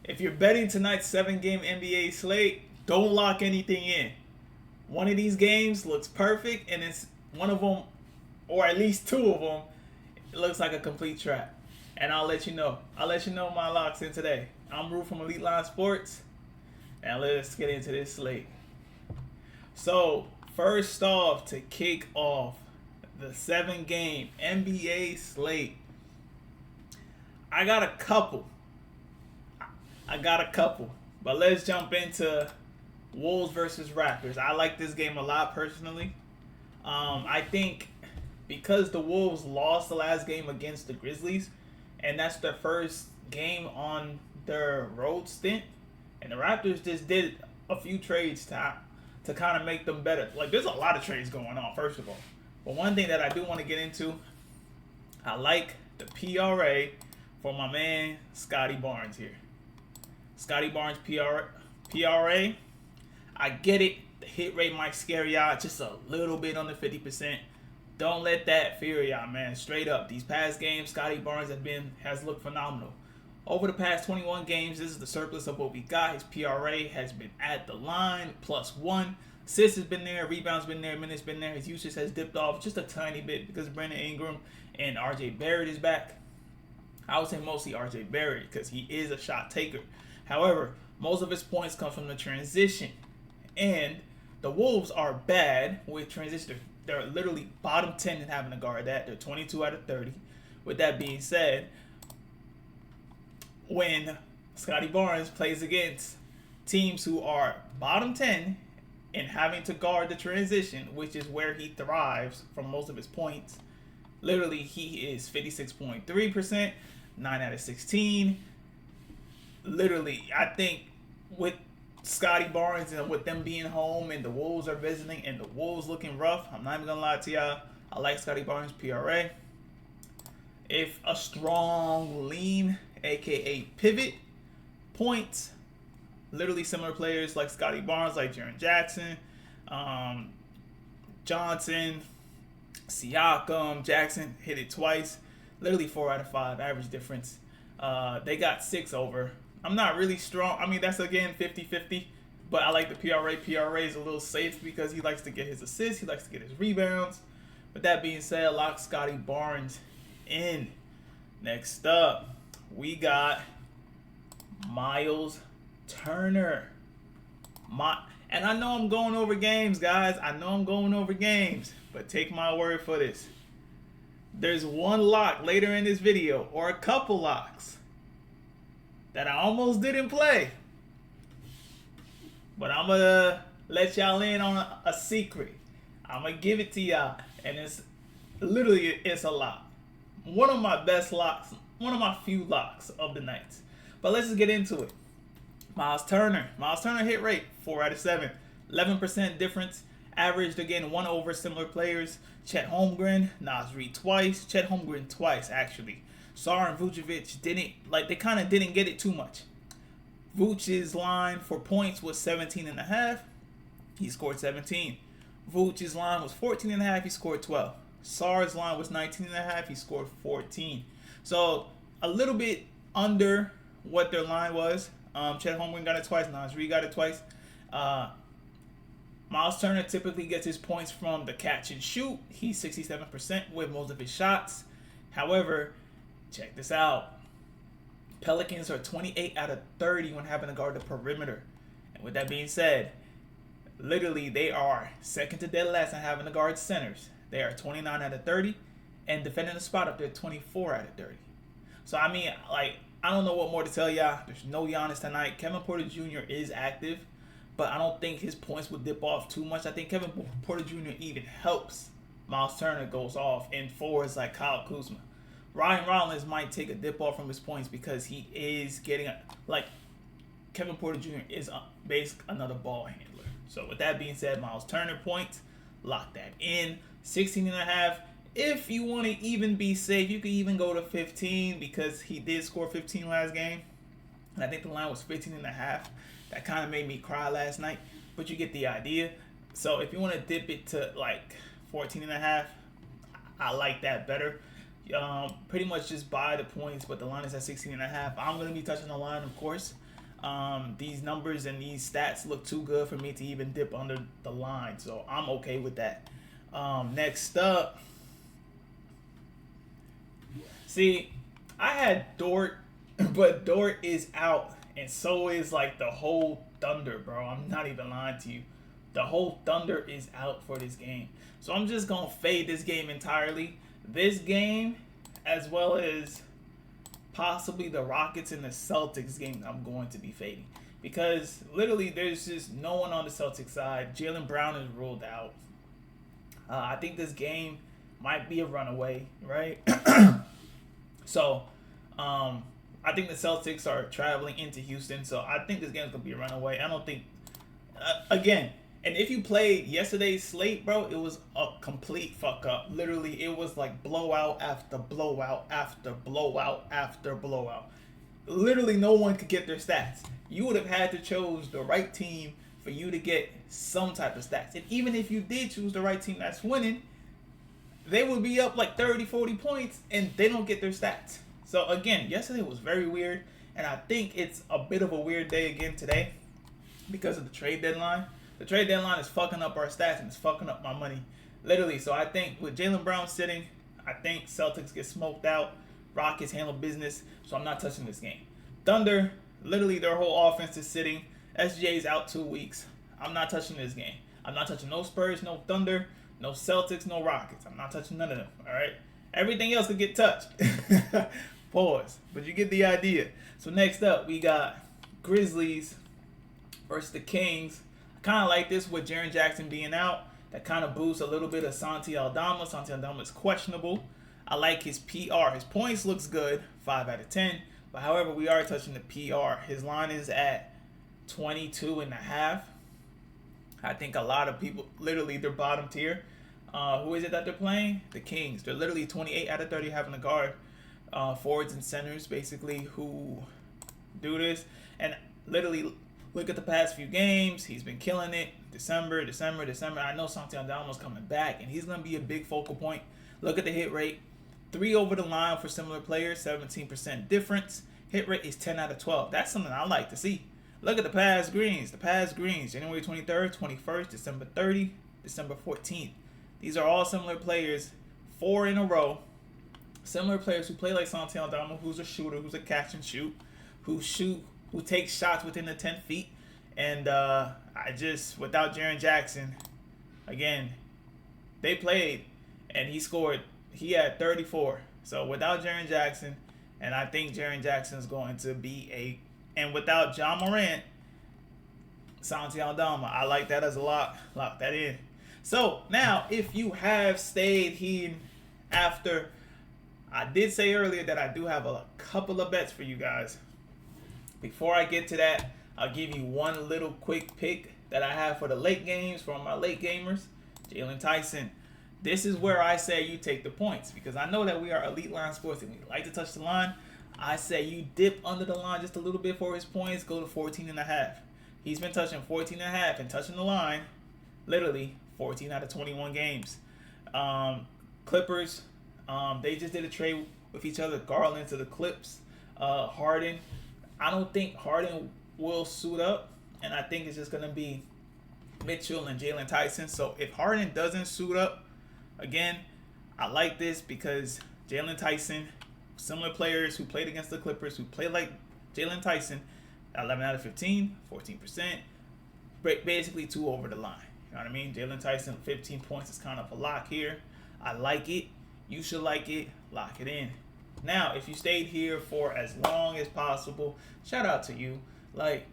If you're betting tonight's 7-game NBA slate, don't lock anything in. One of these games looks perfect, and it's one of them, or at least two of them, it looks like a complete trap. And I'll let you know. I'll let you know my locks in today. I'm Rue from EliteLineSports, and let's get into this slate. So, first off, to kick off the 7-game NBA slate, I got a couple, but let's jump into Wolves versus Raptors. I like this game a lot personally. I think because the Wolves lost the last game against the Grizzlies, and that's their first game on their road stint, and the Raptors just did a few trades to kind of make them better. Like, there's a lot of trades going on, first of all. But one thing that I do want to get into, I like the PRA for my man Scotty Barnes here. Scotty Barnes PRA. I get it. The hit rate might scare y'all just a little bit under 50%. Don't let that fear y'all, man. Straight up, these past games, Scotty Barnes has looked phenomenal. Over the past 21 games, this is the surplus of what we got. His PRA has been at the line, +1. Assists has been there, rebounds been there, minutes been there. His usage has dipped off just a tiny bit because Brandon Ingram and RJ Barrett is back. I would say mostly RJ Barrett because he is a shot taker. However, most of his points come from the transition. And the Wolves are bad with transition. They're literally bottom 10 in having to guard that. They're 22 out of 30. With that being said, when Scotty Barnes plays against teams who are bottom 10 in having to guard the transition, which is where he thrives from most of his points, literally he is 56.3%, 9 out of 16. Literally, I think with Scotty Barnes and with them being home and the Wolves are visiting and the Wolves looking rough, I'm not even going to lie to y'all, I like Scotty Barnes PRA. If a strong lean, aka pivot, points, literally similar players like Scotty Barnes, like Jaren Jackson, Johnson, Siakam, Jackson hit it twice, literally 4 out of 5 average difference. They got 6 over. I'm not really strong. I mean, that's again 50-50, but I like the PRA. PRA is a little safe because he likes to get his assists, he likes to get his rebounds. With that being said, lock Scotty Barnes in. Next up, we got Miles Turner. And I know I'm going over games, guys. I know I'm going over games, but take my word for this. There's one lock later in this video, or a couple locks, that I almost didn't play. But I'm going to let y'all in on a secret. I'm going to give it to y'all. And it's a lock. One of my best locks. One of my few locks of the night. But let's just get into it. Miles Turner. Miles Turner hit rate, 4 out of 7. 11% difference. Averaged, again, 1 over similar players. Chet Holmgren, Naz Reid twice. Chet Holmgren twice, actually. Sar and Vucevic they kind of didn't get it too much. Vucevic's line for points was 17.5. He scored 17. Vucevic's line was 14.5. He scored 12. Sar's line was 19.5. He scored 14. So a little bit under what their line was. Chet Holmgren got it twice. Naz Reid got it twice. Miles Turner typically gets his points from the catch and shoot. He's 67% with most of his shots. However, check this out. Pelicans are 28 out of 30 when having to guard the perimeter. And with that being said, literally they are second to dead last in having to guard centers. They are 29 out of 30, and defending the spot up there 24 out of 30. So I mean, I don't know what more to tell y'all. There's no Giannis tonight. Kevin Porter Jr. is active, but I don't think his points will dip off too much. I think Kevin Porter Jr. even helps Miles Turner goes off in forwards like Kyle Kuzma. Ryan Rollins might take a dip off from his points because he is getting Kevin Porter Jr. is basically another ball handler. So with that being said, Miles Turner points, lock that in. 16.5. If you want to even be safe, you could even go to 15 because he did score 15 last game. And I think the line was 15.5. That kind of made me cry last night, but you get the idea. So if you want to dip it to 14.5, I like that better. Pretty much just buy the points, but the line is at 16.5. I'm going to be touching the line, of course. These numbers and these stats look too good for me to even dip under the line, so I'm okay with that. Next up, see, I had Dort, but Dort is out, and so is like the whole Thunder, bro. I'm not even lying to you. The whole Thunder is out for this game. So I'm just going to fade this game entirely. This game, as well as possibly the Rockets and the Celtics game, I'm going to be fading. Because literally there's just no one on the Celtics side. Jaylen Brown is ruled out. I think this game might be a runaway, right? So, I think the Celtics are traveling into Houston. So I think this game is going to be a runaway. I don't think, again, and if you played yesterday's slate, bro, it was a complete fuck up. Literally, it was like blowout after blowout after blowout after blowout. Literally, no one could get their stats. You would have had to choose the right team for you to get some type of stats. And even if you did choose the right team that's winning, they would be up like 30, 40 points, and they don't get their stats. So, again, yesterday was very weird. And I think it's a bit of a weird day again today because of the trade deadline. The trade deadline is fucking up our stats and it's fucking up my money. Literally. So I think with Jaylen Brown sitting, I think Celtics get smoked out. Rockets handle business. So I'm not touching this game. Thunder, literally their whole offense is sitting. SGA's out 2 weeks. I'm not touching this game. I'm not touching no Spurs, no Thunder, no Celtics, no Rockets. I'm not touching none of them. Alright? Everything else could get touched. Pause. But you get the idea. So next up, we got Grizzlies versus the Kings. Kind of like this with Jaren Jackson being out. That kind of boosts a little bit of Santi Aldama. Santi Aldama is questionable. I like his PR. His points looks good, 5 out of 10. But however, we are touching the PR. His line is at 22.5. I think a lot of people, literally, they're bottom tier. Who is it that they're playing? The Kings. They're literally 28 out of 30 having a guard. Forwards and centers, basically, who do this. And literally, look at the past few games. He's been killing it. December. I know Santi Aldama's coming back, and he's going to be a big focal point. Look at the hit rate. 3 over the line for similar players, 17% difference. Hit rate is 10 out of 12. That's something I like to see. Look at the past greens. January 23rd, 21st, December 30, December 14th. These are all similar players, 4 in a row. Similar players who play like Santi Aldama, who's a shooter, who's a catch and shoot, who takes shots within the 10 feet. And without Jaren Jackson, again, they played and he had 34. So without Jaren Jackson, and I think Jaren Jackson is going to be and without John Morant, Santi Aldama, I like that as a lock. Lock that in. So now, if you have stayed here after, I did say earlier that I do have a couple of bets for you guys. Before I get to that, I'll give you one little quick pick that I have for the late games from my late gamers. Jalen Tyson. This is where I say you take the points because I know that we are Elite Line Sports and we like to touch the line. I say you dip under the line just a little bit for his points, go to 14.5. He's been touching 14.5 and touching the line literally 14 out of 21 games. Clippers, they just did a trade with each other. Garland to the Clips. Harden. I don't think Harden will suit up, and I think it's just going to be Mitchell and Jalen Tyson. So if Harden doesn't suit up, again, I like this because Jalen Tyson, similar players who played against the Clippers, who play like Jalen Tyson, 11 out of 15, 14%, basically 2 over the line. You know what I mean? Jalen Tyson, 15 points is kind of a lock here. I like it. You should like it. Lock it in. Now, if you stayed here for as long as possible, shout out to you. Like,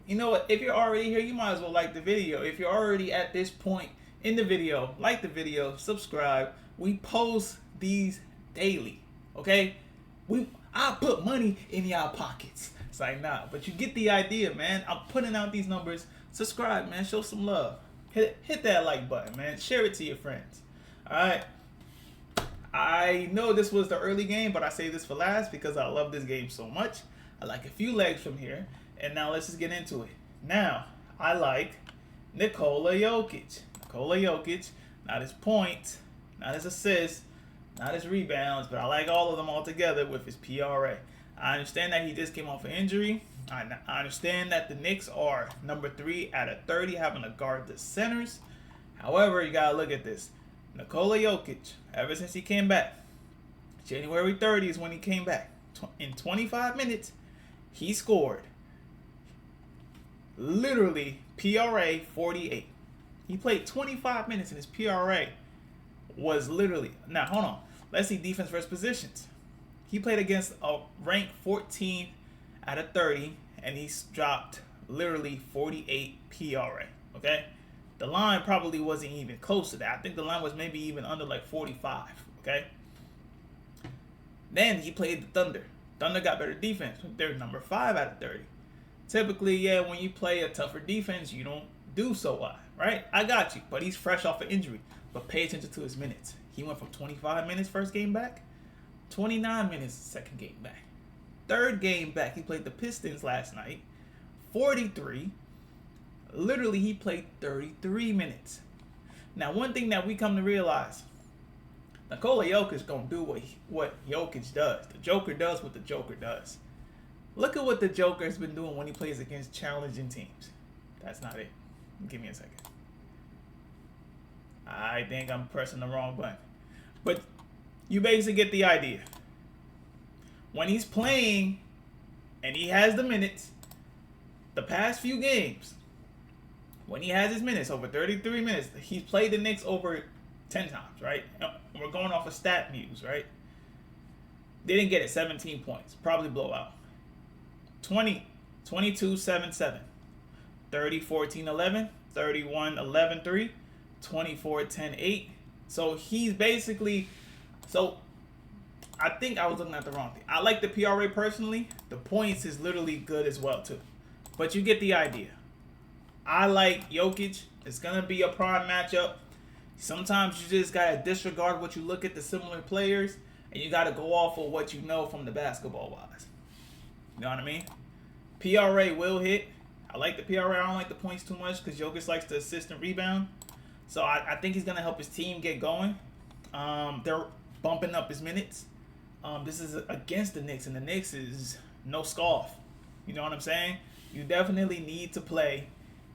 you know what? If you're already here, you might as well like the video. If you're already at this point in the video, like the video, subscribe. We post these daily, okay? I put money in y'all pockets. It's like, nah, but you get the idea, man. I'm putting out these numbers. Subscribe, man. Show some love. Hit that like button, man. Share it to your friends. All right. I know this was the early game, but I say this for last because I love this game so much. I like a few legs from here. And now let's just get into it. Now, I like Nikola Jokic. Nikola Jokic, not his points, not his assists, not his rebounds, but I like all of them all together with his PRA. I understand that he just came off an injury, I understand that the Knicks are number 3 out of 30 having to guard the centers. However, you got to look at this. Nikola Jokic, ever since he came back, January 30 is when he came back. In 25 minutes, he scored literally PRA 48. He played 25 minutes and his PRA was literally... Now, hold on. Let's see defense versus positions. He played against a ranked 14 out of 30, and he's dropped literally 48 PRA, okay? The line probably wasn't even close to that. I think the line was maybe even under like 45, okay? Then he played the Thunder. Thunder got better defense. They're number 5 out of 30. Typically, yeah, when you play a tougher defense, you don't do so well, right? I got you, but he's fresh off an injury. But pay attention to his minutes. He went from 25 minutes first game back, 29 minutes second game back. Third game back, he played the Pistons last night, 43. Literally, he played 33 minutes. Now, one thing that we come to realize, Nikola Jokic gonna do what Jokic does. The Joker does what the Joker does. Look at what the Joker has been doing when he plays against challenging teams. That's not it. Give me a second. I think I'm pressing the wrong button. But you basically get the idea. When he's playing and he has the minutes, the past few games, when he has his minutes, over 33 minutes, he's played the Knicks over 10 times, right? We're going off of stat news, right? They didn't get it, 17 points. Probably blowout. 20, 22, 7, 7. 30, 14, 11. 31, 11, 3. 24, 10, 8. So he's basically... So I think I was looking at the wrong thing. I like the PRA personally. The points is literally good as well, too. But you get the idea. I like Jokic. It's going to be a prime matchup. Sometimes you just got to disregard what you look at the similar players, and you got to go off of what you know from the basketball-wise. You know what I mean? PRA will hit. I like the PRA. I don't like the points too much because Jokic likes to assist and rebound. So I think he's going to help his team get going. They're bumping up his minutes. This is against the Knicks, and the Knicks is no scoff. You know what I'm saying? You definitely need to play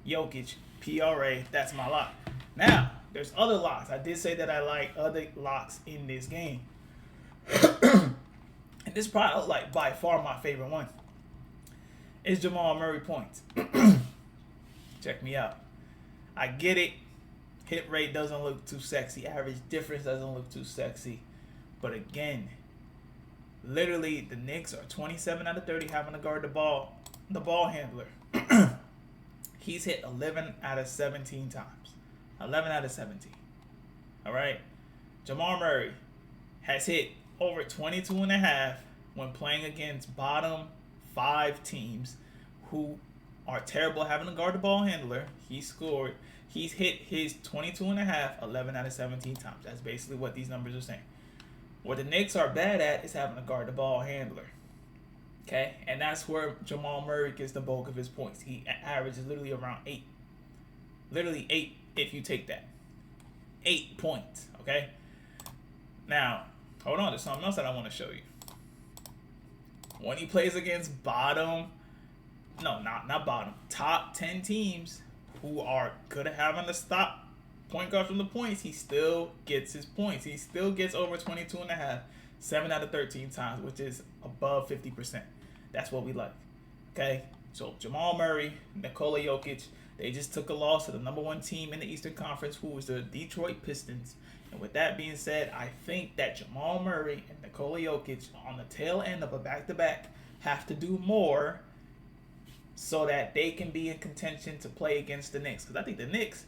Jokic, PRA. That's my lock. Now, there's other locks. I did say that I like other locks in this game. And this is probably like by far my favorite one. It's Jamal Murray points. Check me out. I get it. Hit rate doesn't look too sexy. Average difference doesn't look too sexy. But again, literally the Knicks are 27 out of 30 having to guard the ball handler. He's hit 11 out of 17 times. 11 out of 17. All right. Jamal Murray has hit over 22.5 when playing against bottom 5 teams who are terrible having to guard the ball handler. He's hit his 22.5 11 out of 17 times. That's basically what these numbers are saying. What the Knicks are bad at is having to guard the ball handler. Okay? And that's where Jamal Murray gets the bulk of his points. He averages literally around 8. Literally 8 if you take that. 8 points. Okay? Now, hold on. There's something else that I want to show you. When he plays against top 10 teams who are good at having to stop point guard from the points, he still gets his points. He still gets over 22.5, 7 out of 13 times, which is above 50%. That's what we like. Okay? So Jamal Murray, Nikola Jokic, they just took a loss to the number 1 team in the Eastern Conference, who was the Detroit Pistons. And with that being said, I think that Jamal Murray and Nikola Jokic on the tail end of a back-to-back have to do more so that they can be in contention to play against the Knicks. Because I think the Knicks,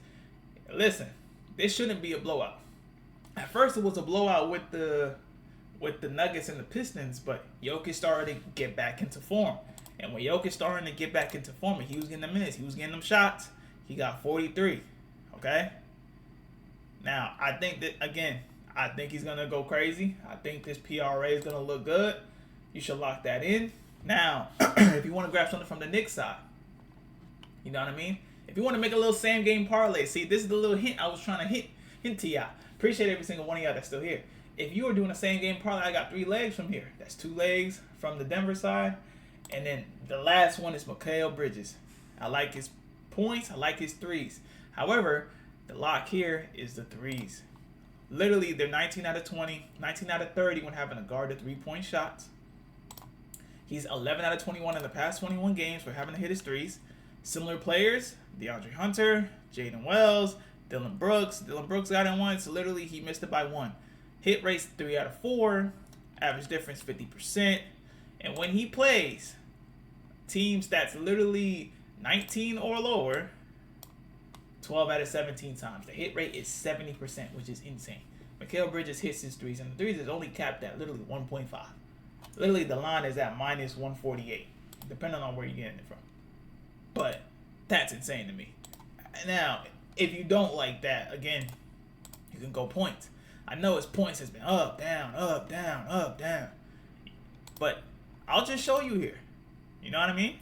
listen, this shouldn't be a blowout. At first it was a blowout with the Nuggets and the Pistons, but Jokic started to get back into form. And when Jokic started to get back into form, he was getting the minutes, he was getting them shots, he got 43. Okay? Now, I think he's going to go crazy. I think this PRA is going to look good. You should lock that in. Now, if you want to grab something from the Knicks side, you know what I mean? If you want to make a little same game parlay, see, this is the little hint I was trying to hint to y'all. Appreciate every single one of y'all that's still here. If you are doing a same game parlay, I got 3 legs from here. That's 2 legs from the Denver side And then the last one is Mikal Bridges. I like his points. I like his threes. However, the lock here is the threes. Literally, they're 19 out of 20, 19 out of 30 when having to guard the three-point shots. He's 11 out of 21 in the past 21 games for having to hit his threes. Similar players, DeAndre Hunter, Jaden Wells, Dylan Brooks. Dylan Brooks got in one, so literally he missed it by one. Hit rates 3 out of 4. Average difference 50%. And when he plays teams that's literally 19 or lower, 12 out of 17 times. The hit rate is 70%, which is insane. Mikal Bridges hits his threes, and the threes is only capped at literally 1.5. Literally, the line is at minus 148, depending on where you're getting it from. But that's insane to me. Now, if you don't like that, again, you can go points. I know his points has been up, down, up, down, up, down. But I'll just show you here. You know what I mean?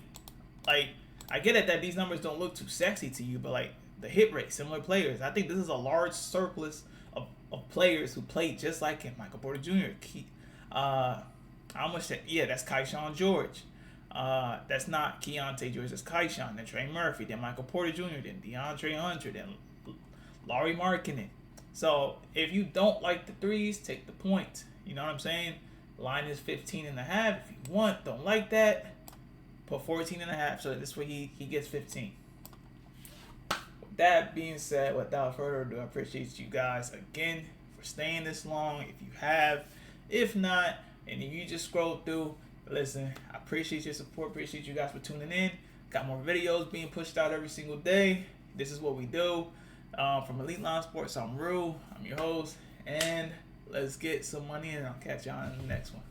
Like, I get it that these numbers don't look too sexy to you, but like the hit rate, similar players. I think this is a large surplus of players who played just like him. Michael Porter Jr. I almost said, yeah, that's Keyshawn George. That's not Keontae George, that's Keyshawn, then Trey Murphy, then Michael Porter Jr., then DeAndre Hunter, then Lauri Markkanen. So if you don't like the threes, take the points. You know what I'm saying? Line is 15.5. If you want, don't like that, put 14.5. So this way he gets 15. With that being said, without further ado, I appreciate you guys again for staying this long. If you have, if not, and if you just scroll through, listen, I appreciate your support. Appreciate you guys for tuning in. Got more videos being pushed out every single day. This is what we do. From EliteLineSports, I'm Rue. I'm your host. And let's get some money, and I'll catch y'all in the next one.